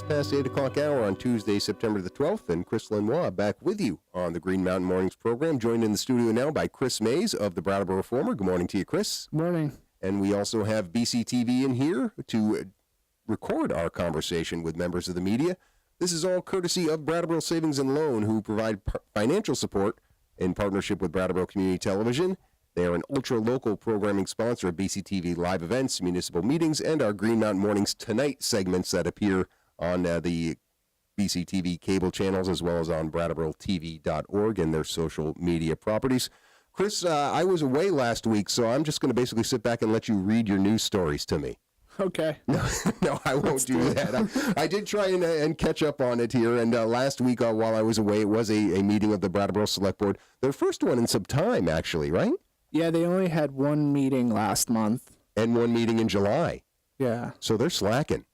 Past 8 o'clock hour on Tuesday, September the 12th, and Chris Lenois back with you on the Green Mountain Mornings program, joined in the studio now by Chris Mays of the Brattleboro Reformer. Good morning to you, Chris. Good morning. And we also have BCTV in here to record our conversation with members of the media. This is all courtesy of Brattleboro Savings and Loan, who provide financial support in partnership with Brattleboro Community Television. They are an ultra-local programming sponsor of BCTV live events, municipal meetings, and our Green Mountain Mornings Tonight segments that appear on the BCTV cable channels, as well as on BrattleboroTV.org and their social media properties. Chris, I was away last week, so I'm just going to basically sit back and let you read your news stories to me. Okay. No, I won't do that. I did try and catch up on it here, and last week while I was away, it was a meeting of the Brattleboro Selectboard. Their first one in some time, actually, right? Yeah, they only had one meeting last month. And one meeting in July. Yeah. So they're slacking.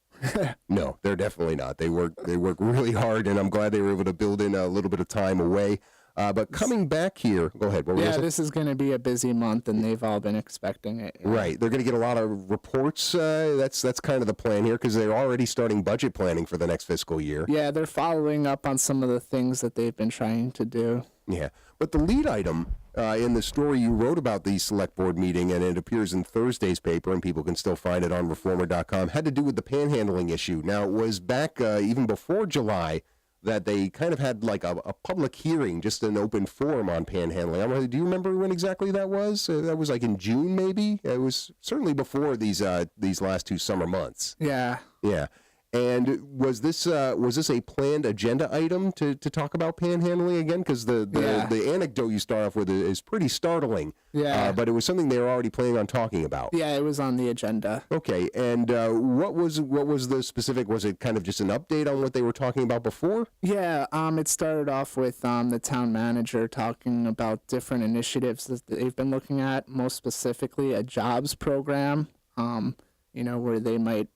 No, they're definitely not. They work really hard, and I'm glad they were able to build in a little bit of time away. But coming back here, go ahead. This is going to be a busy month, and they've all been expecting it. Yeah. Right. They're going to get a lot of reports. That's kind of the plan here, because they're already starting budget planning for the next fiscal year. Yeah, they're following up on some of the things that they've been trying to do. Yeah. But the lead item in the story you wrote about the select board meeting, and it appears in Thursday's paper, and people can still find it on reformer.com, had to do with the panhandling issue. Now, it was back even before July that they kind of had like a public hearing, just an open forum on panhandling. Do you remember when exactly that was? That was like in June, maybe? It was certainly before these last two summer months. Yeah. Yeah. And was this a planned agenda item to talk about panhandling again? Because the anecdote you start off with is pretty startling. Yeah. But it was something they were already planning on talking about. Yeah, it was on the agenda. Okay. And what was the specific? Was it kind of just an update on what they were talking about before? Yeah. It started off with the town manager talking about different initiatives that they've been looking at, most specifically a jobs program. Where they might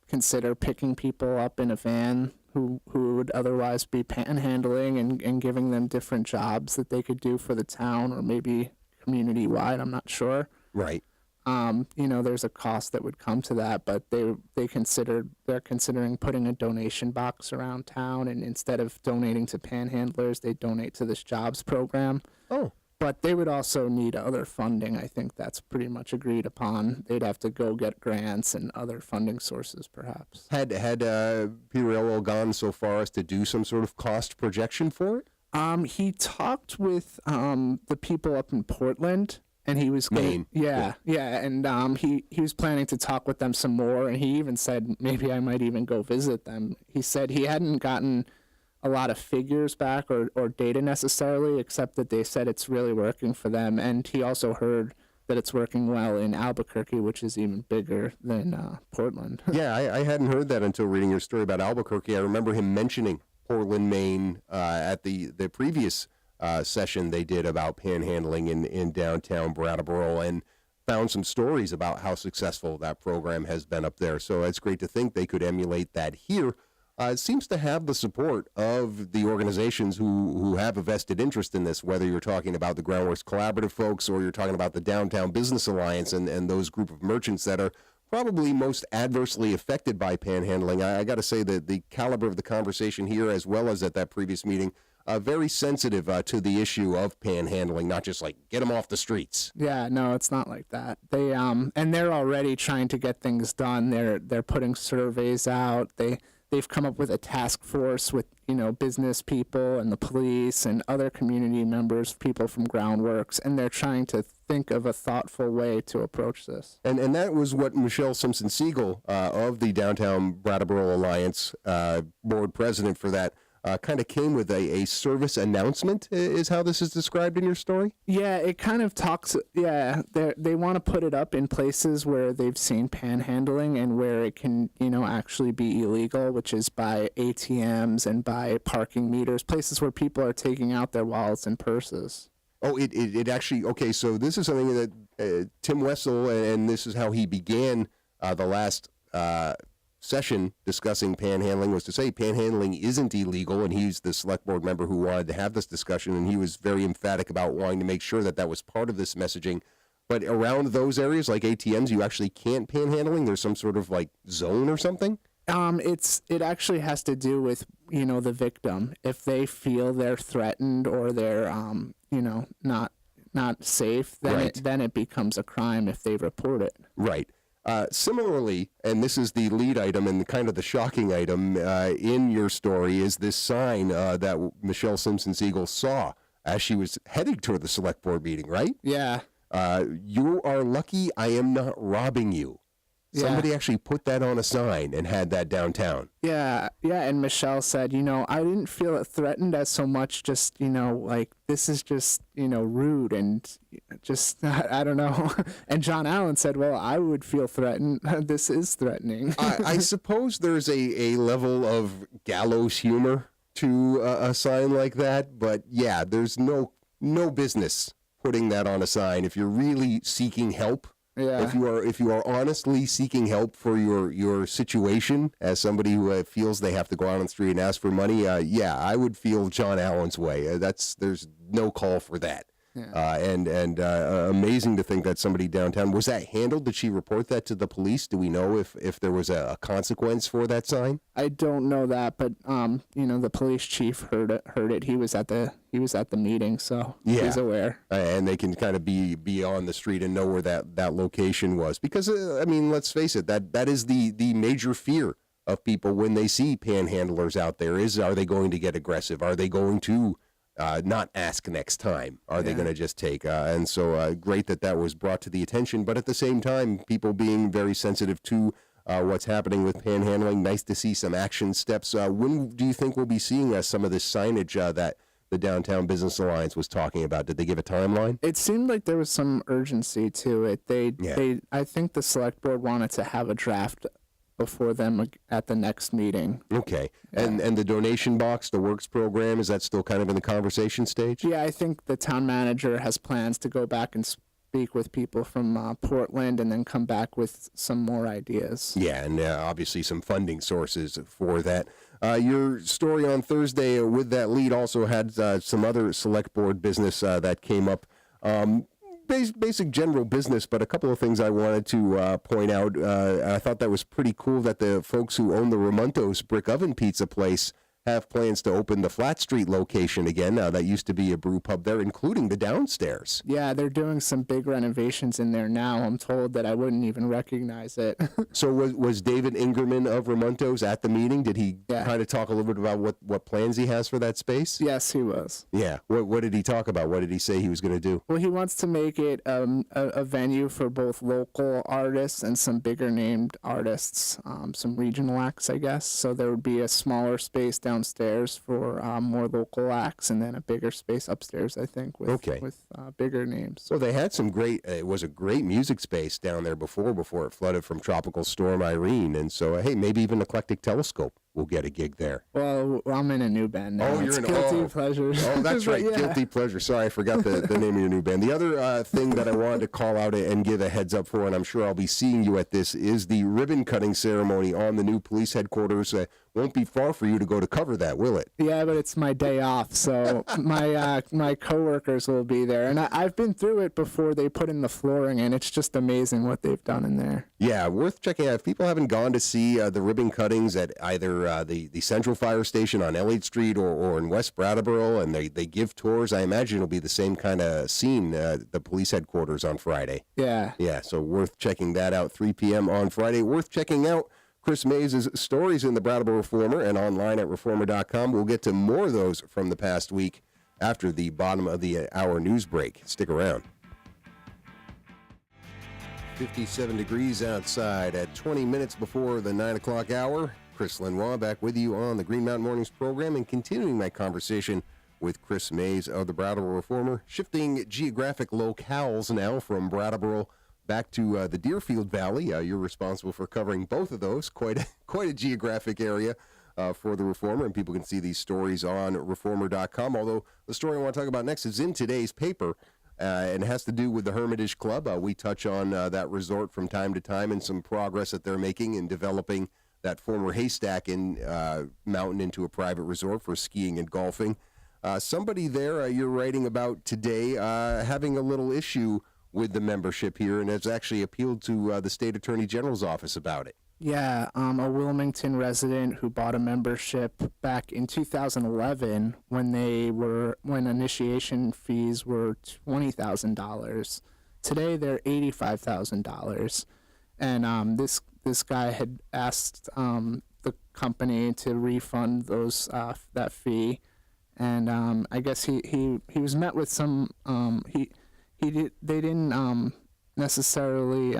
consider picking people up in a van who would otherwise be panhandling and giving them different jobs that they could do for the town or maybe community-wide, I'm not sure. Right. There's a cost that would come to that, but they're considering putting a donation box around town, and instead of donating to panhandlers, they donate to this jobs program. Oh. But they would also need other funding. I think that's pretty much agreed upon. They'd have to go get grants and other funding sources, perhaps. Had Peter Elwell gone so far as to do some sort of cost projection for it? He talked with the people up in Portland, and he was Maine. And he was planning to talk with them some more, and he even said maybe I might even go visit them. He said he hadn't gotten a lot of figures back or data necessarily, except that they said it's really working for them. And he also heard that it's working well in Albuquerque, which is even bigger than Portland. Yeah, I hadn't heard that until reading your story about Albuquerque. I remember him mentioning Portland, Maine at the previous session they did about panhandling in downtown Brattleboro, and found some stories about how successful that program has been up there. So it's great to think they could emulate that here. It seems to have the support of the organizations who have a vested interest in this, whether you're talking about the Groundworks Collaborative folks or you're talking about the Downtown Business Alliance and those group of merchants that are probably most adversely affected by panhandling. I got to say that the caliber of the conversation here, as well as at that previous meeting, very sensitive to the issue of panhandling, not just like get them off the streets. Yeah, no, it's not like that. They and they're already trying to get things done. They're putting surveys out. They've come up with a task force with, business people and the police and other community members, people from Groundworks, and they're trying to think of a thoughtful way to approach this. And that was what Michelle Simpson-Siegel of the Downtown Brattleboro Alliance, board president for that, kind of came with a service announcement, is how this is described in your story? Yeah, it kind of talks. Yeah, they want to put it up in places where they've seen panhandling and where it can, actually be illegal, which is by ATMs and by parking meters, places where people are taking out their wallets and purses. Oh, it actually, okay, so this is something that Tim Wessel, and this is how he began the last session discussing panhandling, was to say panhandling isn't illegal, and he's the select board member who wanted to have this discussion, and he was very emphatic about wanting to make sure that that was part of this messaging. But around those areas, like ATMs, you actually can't panhandling? There's some sort of, like, zone or something? It actually has to do with, the victim. If they feel they're threatened or they're, not safe, then Right. then it becomes a crime if they report it. Right. Similarly, and this is the lead item and kind of the shocking item in your story, is this sign that Michelle Simpson-Siegel saw as she was heading toward the select board meeting, right? Yeah. You are lucky I am not robbing you. Yeah. Somebody actually put that on a sign and had that downtown. Yeah, and Michelle said, I didn't feel it threatened as so much just, like, this is just, rude and just, I don't know. And John Allen said, well, I would feel threatened. This is threatening. I suppose there's a level of gallows humor to a sign like that, but yeah, there's no business putting that on a sign if you're really seeking help. Yeah. If you are honestly seeking help for your situation as somebody who feels they have to go out on the street and ask for money, I would feel John Allen's way. There's no call for that. Yeah. And amazing to think that somebody downtown, was that handled? Did she report that to the police? Do we know if there was a consequence for that sign? I don't know that, but the police chief heard it. He was at the meeting, so he's aware. And they can kind of be on the street and know where that location was, because let's face it, that is the major fear of people when they see panhandlers out there is, are they going to get aggressive? Are they going to not ask next time? Are they going to just take? And so great that was brought to the attention, but at the same time, people being very sensitive to what's happening with panhandling. Nice to see some action steps. When do you think we'll be seeing some of this signage that the Downtown Business Alliance was talking about? Did they give a timeline? It seemed like there was some urgency to it. I think the select board wanted to have a draft before them at the next meeting. Okay. Yeah. And the donation box, the works program, is that still kind of in the conversation stage? Yeah, I think the town manager has plans to go back and speak with people from Portland and then come back with some more ideas. Yeah, and obviously some funding sources for that. Your story on Thursday with that lead also had some other select board business that came up. Basic general business, but a couple of things I wanted to point out. I thought that was pretty cool that the folks who own the Ramontos Brick Oven Pizza place have plans to open the Flat Street location again. That used to be a brew pub there, including the downstairs. Yeah, they're doing some big renovations in there now. I'm told that I wouldn't even recognize it. So was David Ingerman of Ramontos at the meeting? Did he kind of talk a little bit about what plans he has for that space? Yes, he was. Yeah. What did he talk about? What did he say he was going to do? Well, he wants to make it a venue for both local artists and some bigger named artists, some regional acts, I guess. So there would be a smaller space downstairs for more local acts, and then a bigger space upstairs, I think, with bigger names. Well, they had some great. It was a great music space down there before it flooded from Tropical Storm Irene, and so hey, maybe even Eclectic Telescope will get a gig there. Well, I'm in a new band now. Oh, you're in Guilty Pleasure. Oh, that's right, Guilty Pleasure. Sorry, I forgot the name of your new band. The other thing that I wanted to call out and give a heads up for, and I'm sure I'll be seeing you at this, is the ribbon cutting ceremony on the new police headquarters. Won't be far for you to go to cover that, will it? Yeah, but it's my day off, so my coworkers will be there, and I've been through it before they put in the flooring, and it's just amazing what they've done in there. Yeah, worth checking out. If people haven't gone to see the ribbon cuttings at either the Central Fire Station on Elliott Street or in West Brattleboro, and they give tours, I imagine it'll be the same kind of scene at the police headquarters on Friday. Yeah. Yeah, so worth checking that out, 3 p.m. on Friday. Worth checking out Chris Mays' stories in the Brattleboro Reformer and online at reformer.com. We'll get to more of those from the past week after the bottom of the hour news break. Stick around. 57 degrees outside at 20 minutes before the 9 o'clock hour. Chris Lenois back with you on the Green Mountain Mornings program and continuing my conversation with Chris Mays of the Brattleboro Reformer, shifting geographic locales now from Brattleboro back to the Deerfield Valley. You're responsible for covering both of those, quite a geographic area for the Reformer, and people can see these stories on reformer.com, although the story I want to talk about next is in today's paper, and it has to do with the Hermitage Club. We touch on that resort from time to time and some progress that they're making in developing that former haystack in mountain into a private resort for skiing and golfing. Somebody there you're writing about today having a little issue with the membership here and has actually appealed to the state attorney general's office about it. Yeah, a Wilmington resident who bought a membership back in 2011 when initiation fees were $20,000. Today they're $85,000, and this guy had asked the company to refund those that fee, and I guess he was met with some they didn't necessarily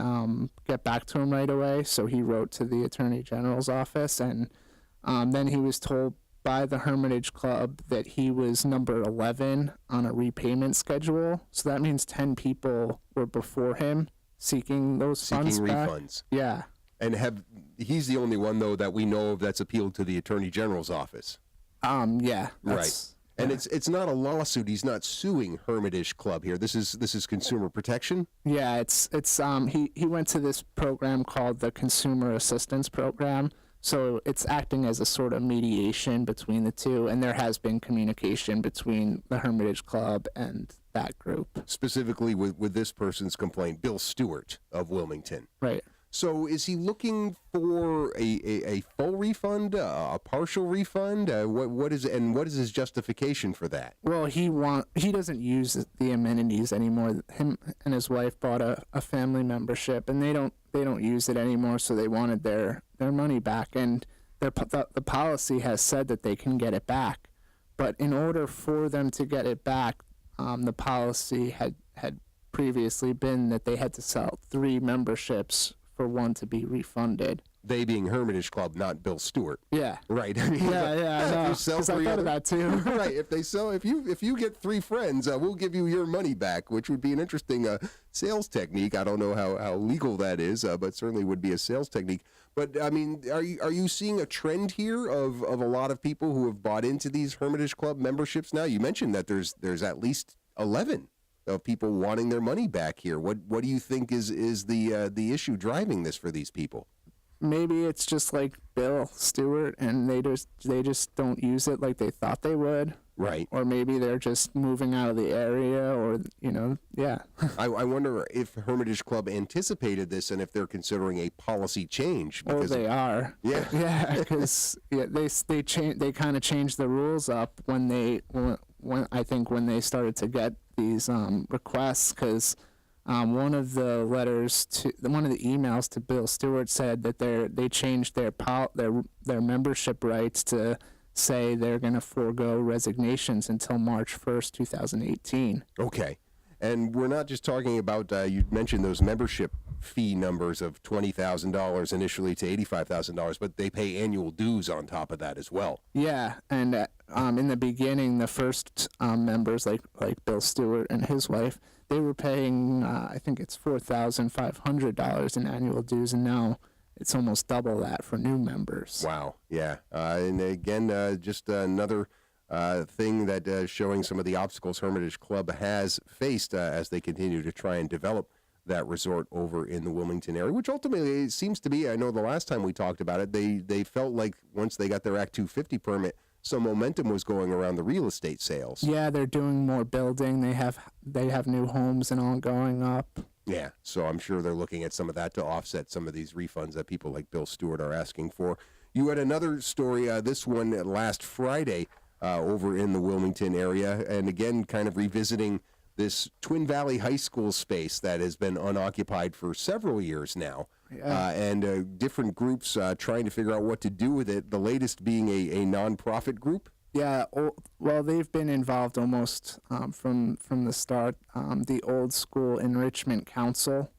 get back to him right away, so he wrote to the Attorney General's office, and then he was told by the Hermitage Club that he was number 11 on a repayment schedule, so that means 10 people were before him seeking those funds back. Refunds. Yeah. And he's the only one, though, that we know of that's appealed to the Attorney General's office. Yeah. Right. And it's not a lawsuit. He's not suing Hermitage Club here. This is consumer protection. Yeah, it's he went to this program called the Consumer Assistance Program. So it's acting as a sort of mediation between the two, and there has been communication between the Hermitage Club and that group. Specifically with this person's complaint, Bill Stewart of Wilmington. Right. So is he looking for a full refund, a partial refund? What is his justification for that? Well, he doesn't use the amenities anymore. Him and his wife bought a family membership, and they don't use it anymore. So they wanted their money back, and the policy has said that they can get it back. But in order for them to get it back, the policy had previously been that they had to sell 3 memberships for one to be refunded. They being Hermitage Club, not Bill Stewart. Yeah. Right. I mean, yeah. Because I thought of that too. Right. If you get 3 friends, we'll give you your money back, which would be an interesting sales technique. I don't know how legal that is, but certainly would be a sales technique. But I mean, are you seeing a trend here of a lot of people who have bought into these Hermitage Club memberships now? You mentioned that there's at least 11 of people wanting their money back here. What do you think is the issue driving this for these people? Maybe it's just like Bill Stewart, and they just don't use it like they thought they would. Right. Or maybe they're just moving out of the area, or yeah. I wonder if Hermitage Club anticipated this and if they're considering a policy change. Because they are. Yeah. Yeah, because they kind of changed the rules up when they started to get these requests, because one of the emails to Bill Stewart said that they changed their membership rights to say they're going to forego resignations until March 1st, 2018. Okay. And we're not just talking about, you mentioned those membership fee numbers of $20,000 initially to $85,000, but they pay annual dues on top of that as well. Yeah, and in the beginning, the first members, like Bill Stewart and his wife, they were paying, I think it's $4,500 in annual dues, and now it's almost double that for new members. Wow, yeah. And again, just another thing that showing some of the obstacles Hermitage Club has faced as they continue to try and develop that resort over in the Wilmington area, which ultimately seems to be, I know the last time we talked about it, they felt like once they got their Act 250 permit, some momentum was going around the real estate sales. Yeah, they're doing more building. They have new homes and all going up. Yeah, so I'm sure they're looking at some of that to offset some of these refunds that people like Bill Stewart are asking for. You had another story, this one last Friday over in the Wilmington area, and again, kind of revisiting this Twin Valley High School space that has been unoccupied for several years now, and different groups trying to figure out what to do with it, the latest being a nonprofit group. Yeah, well, they've been involved almost from the start, the Old School Enrichment Council,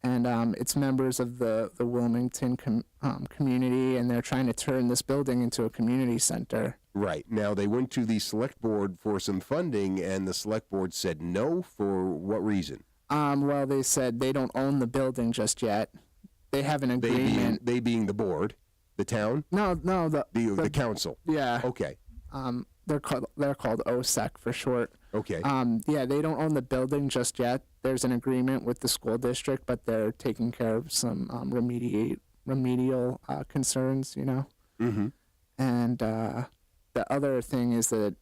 and it's members of the Wilmington community, and they're trying to turn this building into a community center. Right. Now, they went to the select board for some funding, and the select board said no. For what reason? Well, they said they don't own the building just yet. They have an agreement. They being the board, the town? No, The council. Yeah. Okay. They're called OSEC for short. Okay. Yeah, they don't own the building just yet. There's an agreement with the school district, but they're taking care of some remedial concerns, you know. Mm-hmm. And the other thing is that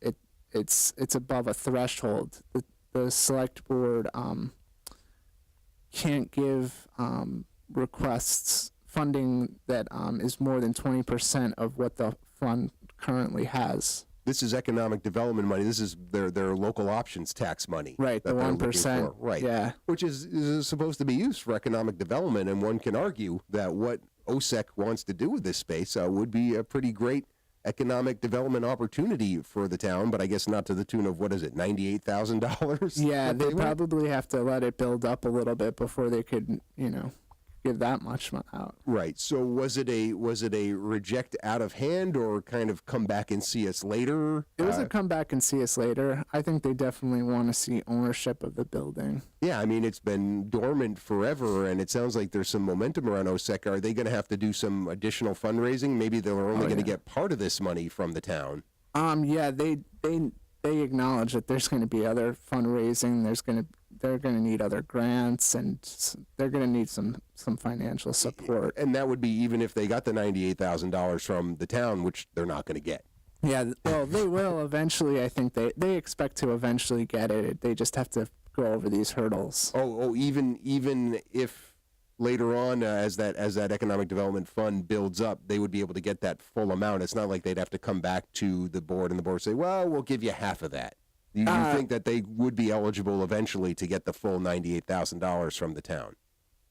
it's above a threshold. The select board can't give requests funding that is more than 20% of what the fund currently has. This is economic development money. This is their local options tax money. Right, the 1%. Right. Yeah. Which is supposed to be used for economic development, and one can argue that what OSEC wants to do with this space would be a pretty great economic development opportunity for the town, but I guess not to the tune of, what is it, $98,000? Yeah, they probably have to let it build up a little bit before they could, you know, give that much out. Right. So was it a reject out of hand, or kind of come back and see us later? It was a come back and see us later. I think they definitely want to see ownership of the building. Yeah, I mean, it's been dormant forever, and it sounds like there's some momentum around OSEC. Are they going to have to do some additional fundraising? Maybe they're only going to get part of this money from the town. Yeah, they acknowledge that there's going to be other fundraising. They're going to need other grants, and they're going to need some financial support. And that would be even if they got the $98,000 from the town, which they're not going to get. Yeah, well, they will eventually. I think they expect to eventually get it. They just have to go over these hurdles. Oh, even if later on, as that economic development fund builds up, they would be able to get that full amount. It's not like they'd have to come back to the board, and the board say, well, we'll give you half of that. You think that they would be eligible eventually to get the full $98,000 from the town?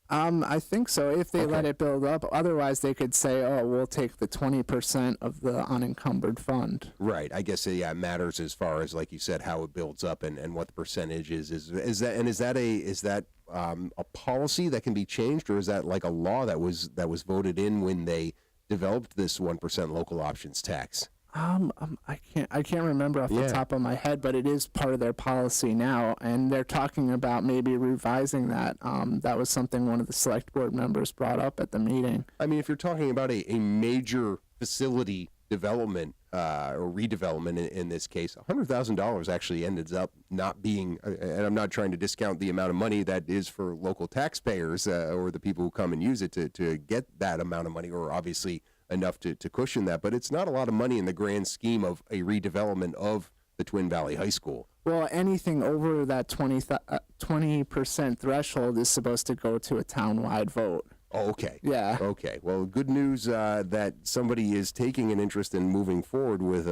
I think so, if they let it build up. Otherwise, they could say, oh, we'll take the 20% of the unencumbered fund. Right. I guess, yeah, it matters as far as, like you said, how it builds up and what the percentage is. Is that a policy that can be changed, or is that like a law that was voted in when they developed this 1% local options tax? I can't remember off the top of my head, but it is part of their policy now, and they're talking about maybe revising that. That was something one of the select board members brought up at the meeting. I mean, if you're talking about a major facility development or redevelopment in this case, $100,000 actually ends up not being, and I'm not trying to discount the amount of money that is for local taxpayers or the people who come and use it to get that amount of money, or obviously enough to cushion that, but it's not a lot of money in the grand scheme of a redevelopment of the Twin Valley High School. Well, anything over that 20% threshold is supposed to go to a town-wide vote. Oh, okay. Yeah. Okay. Well, good news that somebody is taking an interest in moving forward with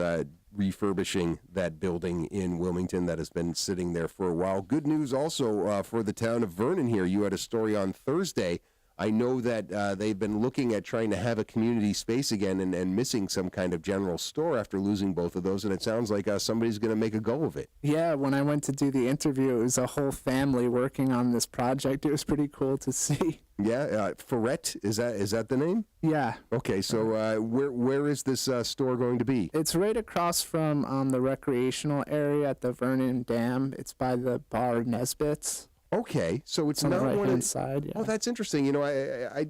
refurbishing that building in Wilmington that has been sitting there for a while. Good news also for the town of Vernon here. You had a story on Thursday. I know that they've been looking at trying to have a community space again and missing some kind of general store after losing both of those, and it sounds like somebody's going to make a go of it. Yeah, when I went to do the interview, it was a whole family working on this project. It was pretty cool to see. Yeah, Ferret, is that the name? Yeah. Okay, so where is this store going to be? It's right across from the recreational area at the Vernon Dam. It's by the bar Nesbitt's. Okay, so it's on not the one right-hand side. Yeah. Oh, that's interesting. You know, I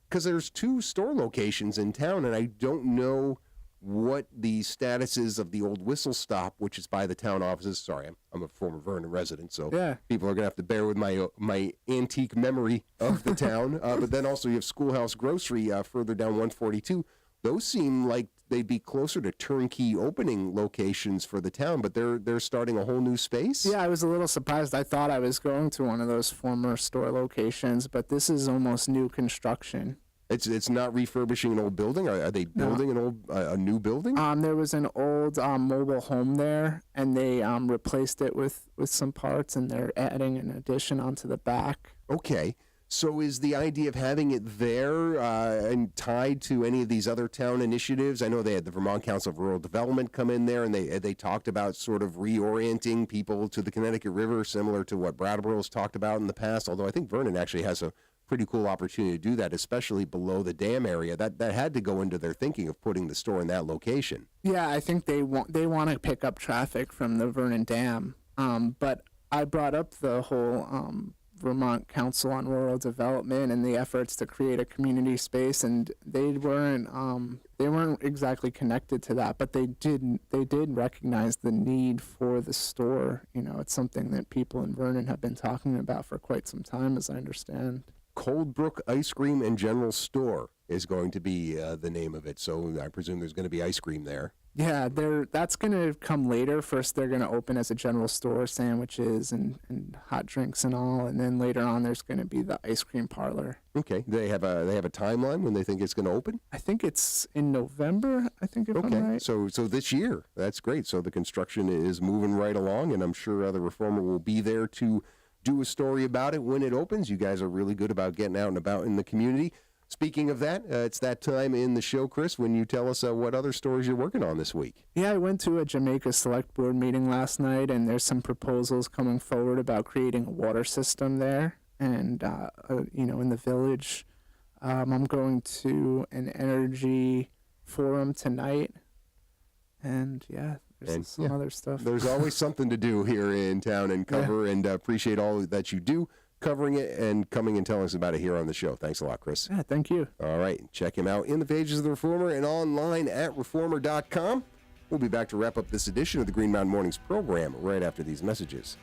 because there's two store locations in town, and I don't know what the status is of the old Whistle Stop, which is by the town offices. Sorry, I'm a former Vernon resident, so people are gonna have to bear with my antique memory of the town. But then also you have Schoolhouse Grocery further down 142. Those seem like they'd be closer to turnkey opening locations for the town, but they're starting a whole new space? Yeah, I was a little surprised. I thought I was going to one of those former store locations, but this is almost new construction. It's not refurbishing an old building? Are they building a new building? There was an old mobile home there, and they replaced it with some parts, and they're adding an addition onto the back. Okay. So is the idea of having it there and tied to any of these other town initiatives? I know they had the Vermont Council of Rural Development come in there, and they talked about sort of reorienting people to the Connecticut River, similar to what Brattleboro has talked about in the past, although I think Vernon actually has a pretty cool opportunity to do that, especially below the dam area. That had to go into their thinking of putting the store in that location. Yeah, I think they want to pick up traffic from the Vernon Dam. But I brought up the whole Vermont Council on Rural Development and the efforts to create a community space, and they weren't exactly connected to that, but they did recognize the need for the store. You know, it's something that people in Vernon have been talking about for quite some time, as I understand. Coldbrook Ice Cream and General Store is going to be the name of it. So I presume there's going to be ice cream there. Yeah, that's going to come later. First, they're going to open as a general store, sandwiches and hot drinks and all, and then later on, there's going to be the ice cream parlor. Okay, they have a timeline when they think it's going to open. I think it's in November. I think if I'm right. So this year, that's great. So the construction is moving right along, and I'm sure the Reformer will be there to do a story about it when it opens. You guys are really good about getting out and about in the community. Speaking of that, it's that time in the show, Chris, when you tell us what other stories you're working on this week. Yeah, I went to a Jamaica Select Board meeting last night, and there's some proposals coming forward about creating a water system there. And, in the village, I'm going to an energy forum tonight. And, there's some other stuff. There's always something to do here in town and cover, and appreciate all that you do covering it and coming and telling us about it here on the show. Thanks a lot, Chris. Yeah, thank you. All right, check him out in the pages of the Reformer and online at reformer.com. We'll be back to wrap up this edition of the Green Mountain Mornings program right after these messages.